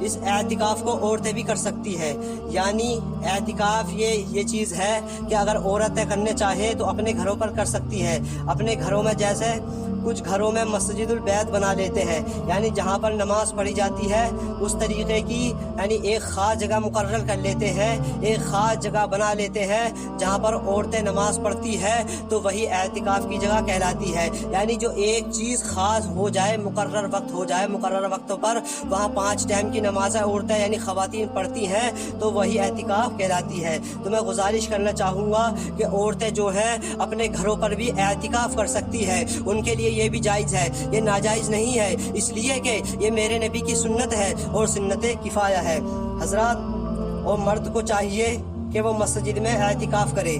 اس اعتکاف کو عورتیں بھی کر سکتی ہے. یعنی اعتکاف یہ چیز ہے کہ اگر عورتیں کرنے چاہیں تو اپنے گھروں پر کر سکتی ہے. اپنے گھروں میں جیسے کچھ گھروں میں مسجد البیت بنا لیتے ہیں, یعنی جہاں پر نماز پڑھی جاتی ہے اس طریقے کی, یعنی ایک خاص جگہ مقرر کر لیتے ہیں, ایک خاص جگہ بنا لیتے ہیں جہاں پر عورتیں نماز پڑھتی ہے, تو وہی اعتکاف کی جگہ کہلاتی ہے. یعنی جو ایک چیز خاص ہو جائے, مقرر وقت ہو جائے, مقرر وقتوں پر وہاں 5 ٹائم کی نمازیں عورتیں یعنی خواتین پڑھتی ہیں, تو وہی اعتکاف کہلاتی ہے. تو میں گزارش کرنا چاہوں گا کہ عورتیں جو ہیں اپنے گھروں پر بھی اعتکاف کر سکتی ہے. ان کے لیے یہ بھی جائز ہے, یہ ناجائز نہیں ہے, اس لیے کہ یہ میرے نبی کی سنت ہے اور سنت کفایہ ہے. حضرات, اور مرد کو چاہیے کہ وہ مسجد میں اعتکاف کرے.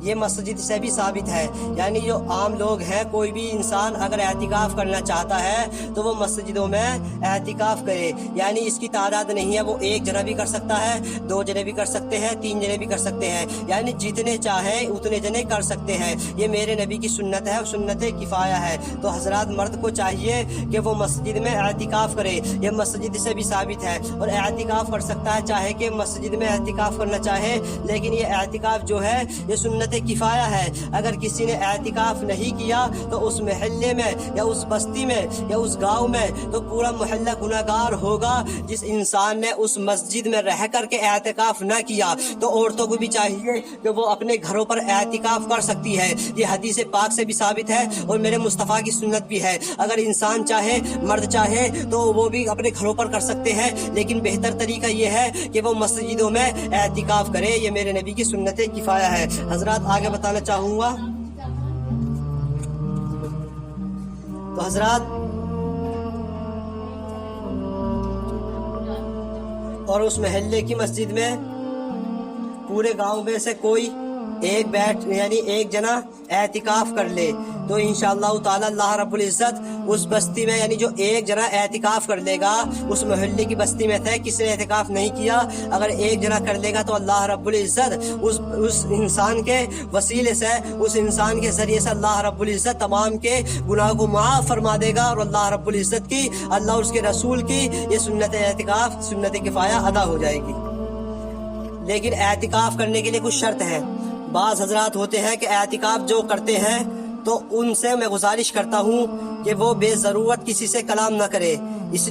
یہ مسجد سے بھی ثابت ہے. یعنی جو عام لوگ ہیں, کوئی بھی انسان اگر اعتکاف کرنا چاہتا ہے تو وہ مسجدوں میں اعتکاف کرے. یعنی اس کی تعداد نہیں ہے, وہ 1 جنا بھی کر سکتا ہے, 2 جنے بھی کر سکتے ہیں, 3 جنے بھی کر سکتے ہیں. یعنی جتنے چاہیں اتنے جنے کر سکتے ہیں. یہ میرے نبی کی سنت ہے اور سنت کفایہ ہے. تو حضرات, مرد کو چاہیے کہ وہ مسجد میں اعتکاف کرے. یہ مسجد سے بھی ثابت ہے اور اعتکاف کر سکتا ہے, چاہے کہ مسجد میں اعتکاف کرنا چاہے. لیکن یہ اعتکاف جو ہے یہ سنت کفایہ ہے. اگر کسی نے اعتکاف نہیں کیا تو اس محلے میں یا اس بستی میں یا اس گاؤں میں تو پورا محلہ گناہگار ہوگا. جس انسان نے اس مسجد میں رہ کر کے اعتکاف نہ کیا, تو عورتوں کو بھی چاہیے کہ وہ اپنے گھروں پر اعتکاف کر سکتی ہے. یہ حدیث پاک سے بھی ثابت ہے اور میرے مصطفیٰ کی سنت بھی ہے. اگر انسان چاہے, مرد چاہے, تو وہ بھی اپنے گھروں پر کر سکتے ہیں, لیکن بہتر طریقہ یہ ہے کہ وہ مسجدوں میں اعتکاف کرے. یہ میرے نبی کی سنت کفایہ ہے. حضرات, آگے بتانا چاہوں گا. تو حضرات, اور اس محلے کی مسجد میں پورے گاؤں میں سے کوئی ایک جنا اعتکاف کر لے, تو انشاءاللہ تعالی اللہ رب العزت اس بستی میں, یعنی جو 1 جنا اعتکاف کر لے گا, اس محلے کی بستی میں تھے کسی نے اعتکاف نہیں کیا, اگر 1 جنا کر لے گا تو اللہ رب العزت اس انسان کے وسیلے سے, اس انسان کے ذریعے سے اللہ رب العزت تمام کے گناہ کو معاف فرما دے گا. اور اللہ رب العزت کی, اللہ اور اس کے رسول کی یہ سنت اعتکاف, سنت کفایہ ادا ہو جائے گی. لیکن اعتکاف کرنے کے لیے کچھ شرط ہے. بعض حضرات ہوتے ہیں کہ اعتکاف جو کرتے ہیں تو ان سے میں گزارش کرتا ہوں کہ وہ بے ضرورت کسی سے کلام نہ کرے. اس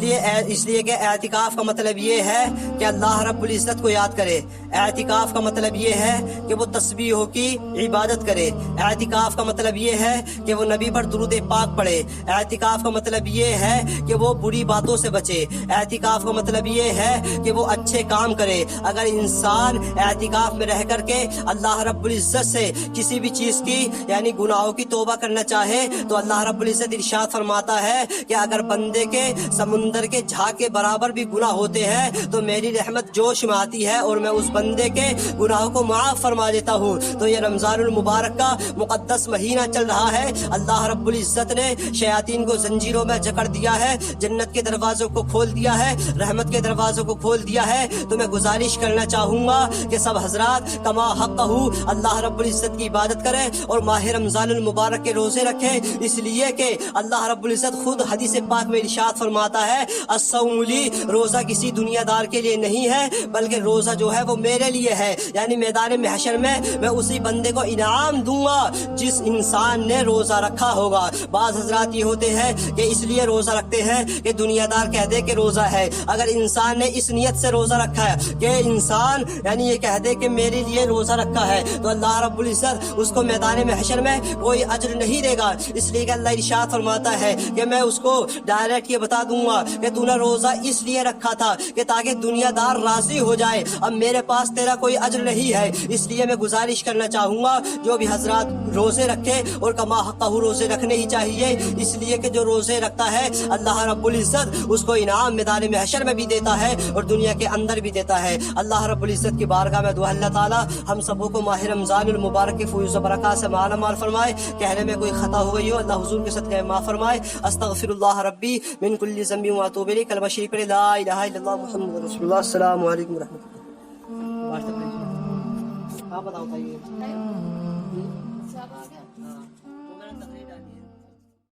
لیے کہ اعتکاف کا مطلب یہ ہے کہ اللہ رب العزت کو یاد کرے. اعتکاف کا مطلب یہ ہے کہ وہ تسبیحوں کی عبادت کرے. اعتکاف کا مطلب یہ ہے کہ وہ نبی پر درود پاک پڑھے. اعتکاف کا مطلب یہ ہے کہ وہ بری باتوں سے بچے. اعتکاف کا مطلب یہ ہے کہ وہ اچھے کام کرے. اگر انسان اعتکاف میں رہ کر کے اللہ رب العزت سے کسی بھی چیز کی, یعنی گناہوں کی توبہ کرنا چاہے, تو اللہ رب العزت ارشاد فرماتا ہے کہ اگر بندے کے سمندر کے جھاگ کے برابر بھی گناہ ہوتے ہیں تو میری رحمت جوش میں آتی ہے اور میں اس بندے کے گناہوں کو معاف فرما دیتا ہوں. تو یہ رمضان المبارک کا مقدس مہینہ چل رہا ہے. اللہ رب العزت نے شیاطین کو زنجیروں میں جکڑ دیا ہے, جنت کے دروازوں کو کھول دیا ہے, رحمت کے دروازوں کو کھول دیا ہے. تو میں گزارش کرنا چاہوں گا کہ سب حضرات کما حقہ اللہ رب العزت کی عبادت کریں اور ماہ رمضان المبارک کے روزے رکھیں. اس لیے کہ اللہ رب العزت خود حدیث پاک میں ارشاد فرماتا ہے, الصوم لی, روزہ کسی دنیا دار کے لیے نہیں ہے بلکہ روزہ جو ہے وہ میرے لیے ہے. یعنی میدان محشر میں اسی بندے کو انعام دوں گا جس انسان نے روزہ رکھا ہوگا. بعض حضرات یہ ہوتے ہیں کہ اس لیے روزہ رکھتے ہیں کہ دنیا دار کہہ دے کہ روزہ ہے. اگر انسان نے اس نیت سے روزہ رکھا ہے کہ انسان یعنی یہ کہہ دے کہ میرے لیے روزہ رکھا ہے, تو اللہ رب العزت اس کو میدان محشر میں کوئی اجر نہیں دے گا. اس لیے کہ اللہ ارشاد فرماتا ہے کہ میں اس کو ڈائریکٹ یہ بتا دوں گا کہ تو نے روزہ اس لیے رکھا تھا کہ تاکہ دنیا دار راضی ہو جائے, اب میرے پاس تیرا کوئی اجر نہیں ہے. اس لیے میں گزارش کرنا چاہوں گا جو بھی حضرات روزے رکھے, اور کما حقہ روزے رکھنے ہی چاہیے, اس لیے کہ جو روزے رکھتا ہے اللہ رب العزت اس کو انعام میدان محشر میں بھی دیتا ہے اور دنیا کے اندر بھی دیتا ہے. اللہ رب العزت کی بارگاہ میں دعا اللہ تعالی ہم سبوں کو ماہ رمضان المبارک کے فیوز و برکات سے مالا مال فرمائے. کہنے میں کوئی خطا ہو گئی ہو اللہ حضور کے صدقے معاف فرمائے. استغفر اللہ ربی من کل ذنب و اتوب الیہ. کلمہ شریف پڑھیں, لا الہ الا اللہ محمد رسول اللہ. السلام علیکم ورحمۃ اللہ. آپ بتاؤ.